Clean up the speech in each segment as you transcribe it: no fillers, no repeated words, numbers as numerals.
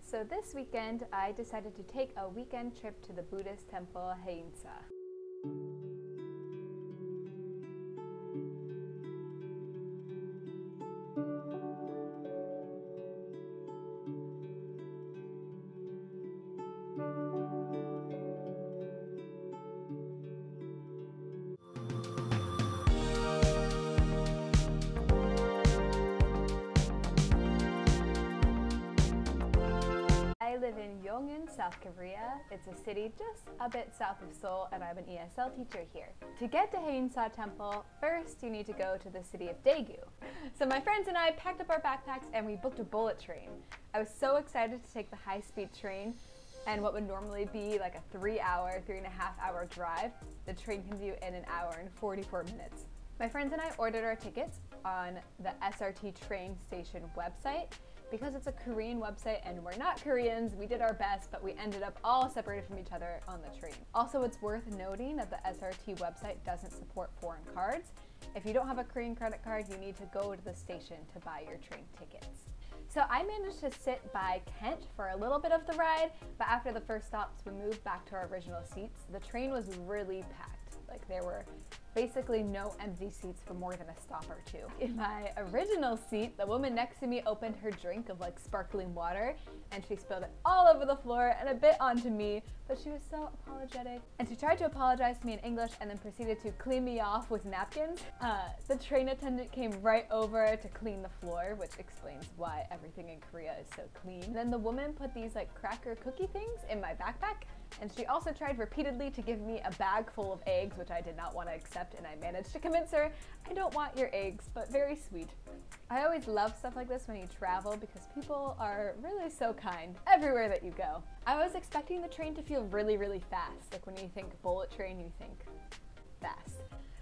So this weekend, I decided to take a weekend trip to the Buddhist temple Haeinsa. I live in Yongin, South Korea. It's a city just a bit south of Seoul, and I'm an ESL teacher here. To get to Haeinsa Temple, first you need to go to the city of Daegu. So my friends and I packed up our backpacks and we booked a bullet train. I was so excited to take the high-speed train, and what would normally be like a 3.5-hour drive, the train can do in an hour and 44 minutes. My friends and I ordered our tickets on the SRT train station website. Because it's a Korean website and we're not Koreans, we did our best, but we ended up all separated from each other on the train. Also, it's worth noting that the SRT website doesn't support foreign cards. If you don't have a Korean credit card, you need to go to the station to buy your train tickets. So I managed to sit by Kent for a little bit of the ride, but after the first stops, we moved back to our original seats. The train was really packed. Like, there were basically no empty seats for more than a stop or two. In my original seat, the woman next to me opened her drink of like sparkling water and she spilled it all over the floor and a bit onto me, but she was so apologetic. And she tried to apologize to me in English and then proceeded to clean me off with napkins. The train attendant came right over to clean the floor, which explains why everything in Korea is so clean. Then the woman put these like cracker cookie things in my backpack, and she also tried repeatedly to give me a bag full of eggs, which I did not want to accept, and I managed to convince her, I don't want your eggs, but very sweet. I always love stuff like this when you travel because people are really so kind everywhere that you go. I was expecting the train to feel really fast. Like when you think bullet train, you think fast.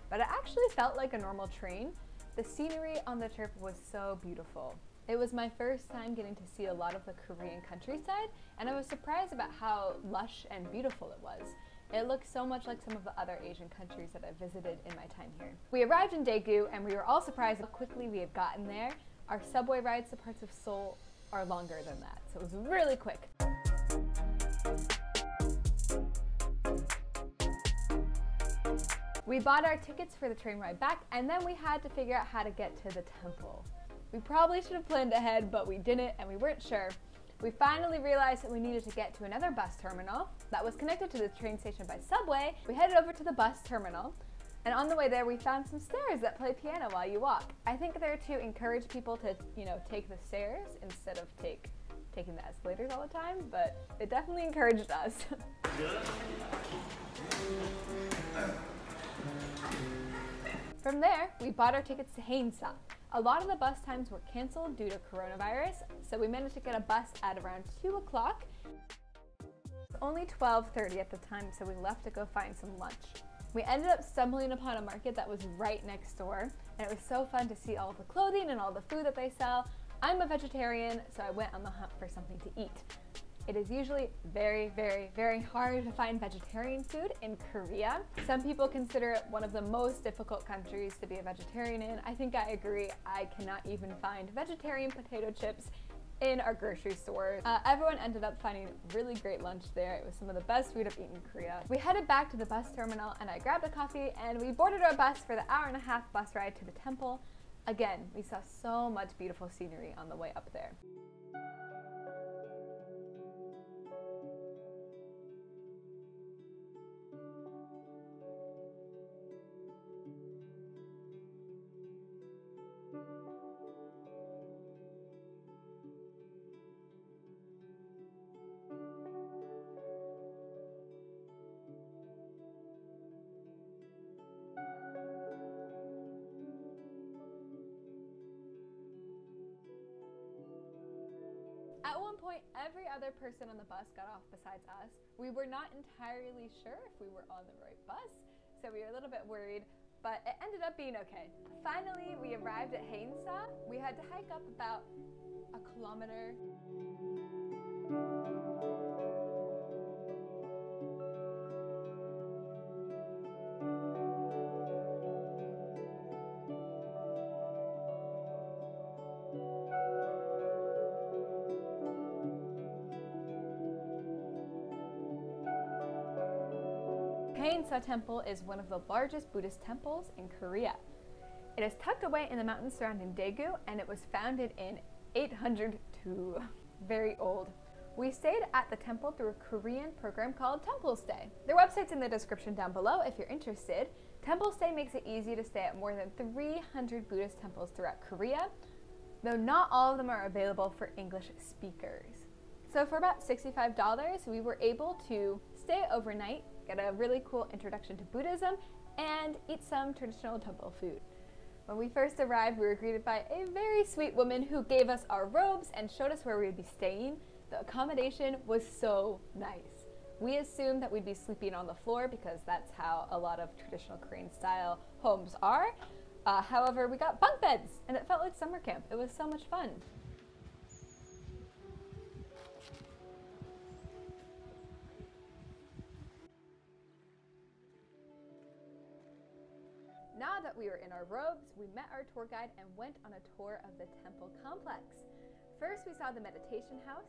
But it actually felt like a normal train. The scenery on the trip was so beautiful. It was my first time getting to see a lot of the Korean countryside, and I was surprised about how lush and beautiful it was. It looked so much like some of the other Asian countries that I've visited in my time here. We arrived in Daegu, and we were all surprised how quickly we had gotten there. Our subway rides to parts of Seoul are longer than that, so it was really quick. We bought our tickets for the train ride back, and then we had to figure out how to get to the temple. We probably should have planned ahead, but we didn't and we weren't sure. We finally realized that we needed to get to another bus terminal that was connected to the train station by subway. We headed over to the bus terminal, and on the way there we found some stairs that play piano while you walk. I think they're to encourage people to, take the stairs instead of taking the escalators all the time, but it definitely encouraged us. From there, we bought our tickets to Haeinsa. A lot of the bus times were canceled due to coronavirus, so we managed to get a bus at around 2 o'clock. It was only 12:30 at the time, so we left to go find some lunch. We ended up stumbling upon a market that was right next door, and it was so fun to see all the clothing and all the food that they sell. I'm a vegetarian, so I went on the hunt for something to eat. It is usually very hard to find vegetarian food in Korea. Some people consider it one of the most difficult countries to be a vegetarian in. I think I agree. I cannot even find vegetarian potato chips in our grocery store. Everyone ended up finding really great lunch there. It was some of the best food I've eaten in Korea. We headed back to the bus terminal and I grabbed a coffee and we boarded our bus for the 1.5-hour bus ride to the temple. Again, we saw so much beautiful scenery on the way up there. At one point, every other person on the bus got off besides us. We were not entirely sure if we were on the right bus, so we were a little bit worried, but it ended up being okay. Finally, we arrived at Haeinsa. We had to hike up about a kilometer. Haeinsa Temple is one of the largest Buddhist temples in Korea. It is tucked away in the mountains surrounding Daegu, and it was founded in 802. Very old. We stayed at the temple through a Korean program called Temple Stay. Their website's in the description down below if you're interested. Temple Stay makes it easy to stay at more than 300 Buddhist temples throughout Korea, though not all of them are available for English speakers. So for about $65, we were able to stay overnight, get a really cool introduction to Buddhism, and eat some traditional temple food. When we first arrived, we were greeted by a very sweet woman who gave us our robes and showed us where we would be staying. The accommodation was so nice. We assumed that we'd be sleeping on the floor because that's how a lot of traditional Korean style homes are. However, we got bunk beds and it felt like summer camp. It was so much fun. Now that we were in our robes, we met our tour guide and went on a tour of the temple complex. First, we saw the meditation house.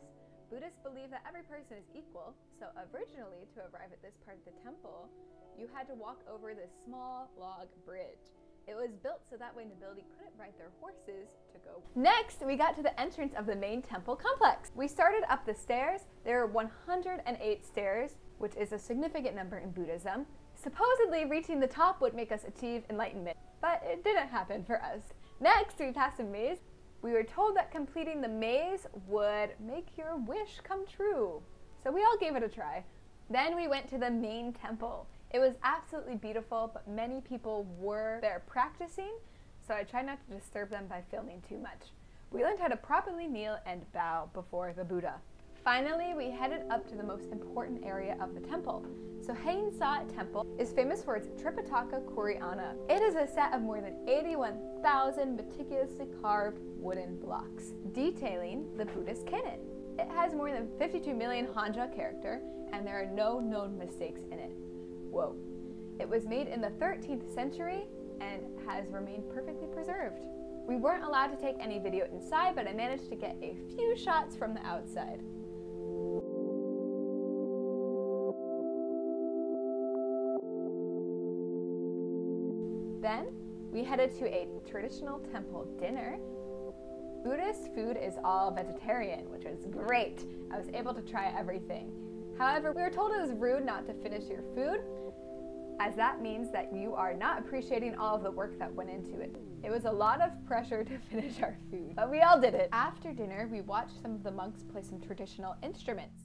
Buddhists believe that every person is equal, so originally, to arrive at this part of the temple, you had to walk over this small log bridge. It was built so that way nobility couldn't ride their horses to go. Next, we got to the entrance of the main temple complex. We started up the stairs. There are 108 stairs, which is a significant number in Buddhism. Supposedly, reaching the top would make us achieve enlightenment, but it didn't happen for us. Next, we passed a maze. We were told that completing the maze would make your wish come true, so we all gave it a try. Then we went to the main temple. It was absolutely beautiful, but many people were there practicing, so I tried not to disturb them by filming too much. We learned how to properly kneel and bow before the Buddha. Finally, we headed up to the most important area of the temple. So Haeinsa Temple is famous for its Tripitaka Koreana. It is a set of more than 81,000 meticulously carved wooden blocks, detailing the Buddhist canon. It has more than 52 million Hanja character, and there are no known mistakes in it. Whoa. It was made in the 13th century and has remained perfectly preserved. We weren't allowed to take any video inside, but I managed to get a few shots from the outside. Then, we headed to a traditional temple dinner. Buddhist food is all vegetarian, which was great. I was able to try everything. However, we were told it was rude not to finish your food, as that means that you are not appreciating all of the work that went into it. It was a lot of pressure to finish our food, but we all did it. After dinner, we watched some of the monks play some traditional instruments.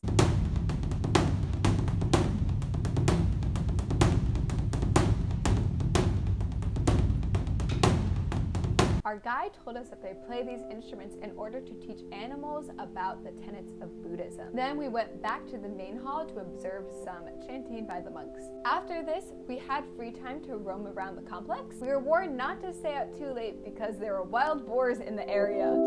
Our guide told us that they play these instruments in order to teach animals about the tenets of Buddhism. Then we went back to the main hall to observe some chanting by the monks. After this, we had free time to roam around the complex. We were warned not to stay out too late because there were wild boars in the area.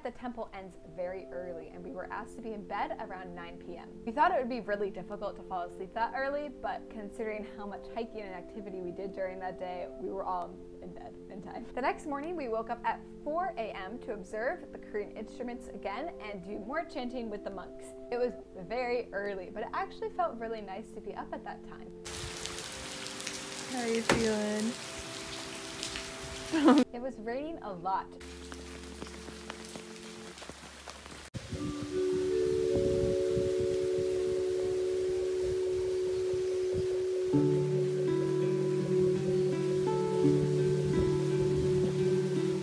The temple ends very early, and we were asked to be in bed around 9 p.m. We thought it would be really difficult to fall asleep that early, but considering how much hiking and activity we did during that day, we were all in bed in time. The next morning, we woke up at 4 a.m. to observe the Korean instruments again and do more chanting with the monks. It was very early, but it actually felt really nice to be up at that time. How are you feeling? It was raining a lot.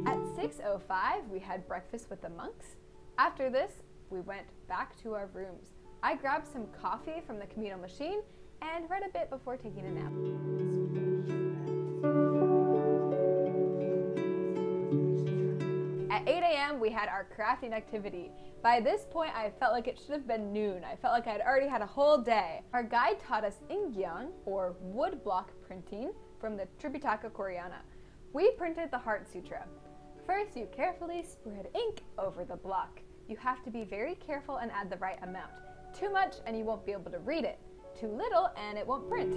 At 6:05, we had breakfast with the monks. After this, we went back to our rooms. I grabbed some coffee from the communal machine and read a bit before taking a nap. At 8 a.m., we had our crafting activity. By this point, I felt like it should have been noon. I felt like I had already had a whole day. Our guide taught us ingyang, or wood block printing, from the Tripitaka Koreana. We printed the Heart Sutra. First, you carefully spread ink over the block. You have to be very careful and add the right amount. Too much and you won't be able to read it. Too little and it won't print.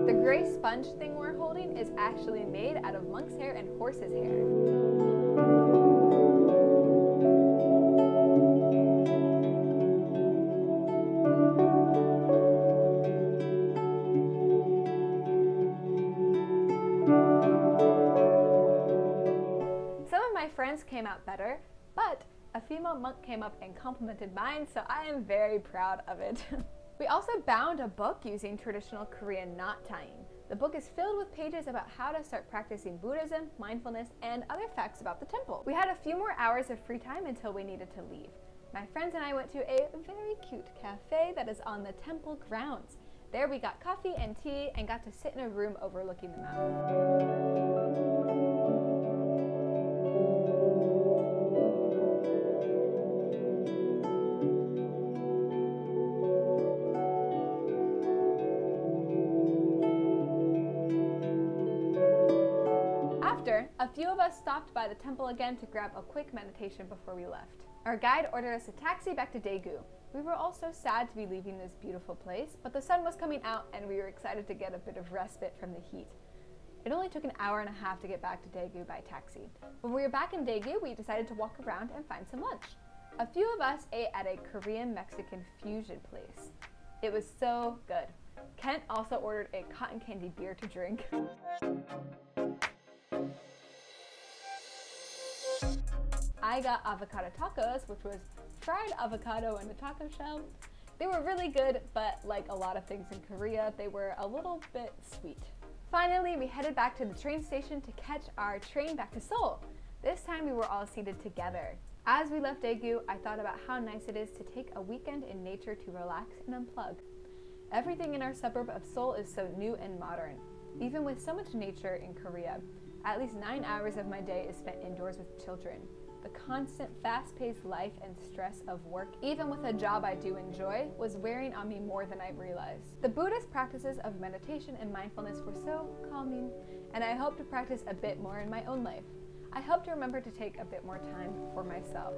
The gray sponge thing we're holding is actually made out of monk's hair and horse's hair. Some of my friends came out better, but a female monk came up and complimented mine, so I am very proud of it. We also bound a book using traditional Korean knot tying. The book is filled with pages about how to start practicing Buddhism, mindfulness, and other facts about the temple. We had a few more hours of free time until we needed to leave. My friends and I went to a very cute cafe that is on the temple grounds. There we got coffee and tea and got to sit in a room overlooking the mountain. A few of us stopped by the temple again to grab a quick meditation before we left. Our guide ordered us a taxi back to Daegu. We were all so sad to be leaving this beautiful place, but the sun was coming out and we were excited to get a bit of respite from the heat. It only took an hour and a half to get back to Daegu by taxi. When we were back in Daegu, we decided to walk around and find some lunch. A few of us ate at a Korean-Mexican fusion place. It was so good. Kent also ordered a cotton candy beer to drink. I got avocado tacos, which was fried avocado in a taco shell. They were really good, but like a lot of things in Korea, they were a little bit sweet. Finally, we headed back to the train station to catch our train back to Seoul. This time we were all seated together. As we left Daegu, I thought about how nice it is to take a weekend in nature to relax and unplug. Everything in our suburb of Seoul is so new and modern. Even with so much nature in Korea, at least 9 hours of my day is spent indoors with children. The constant fast-paced life and stress of work, even with a job I do enjoy, was wearing on me more than I realized. The Buddhist practices of meditation and mindfulness were so calming, and I hope to practice a bit more in my own life. I hope to remember to take a bit more time for myself.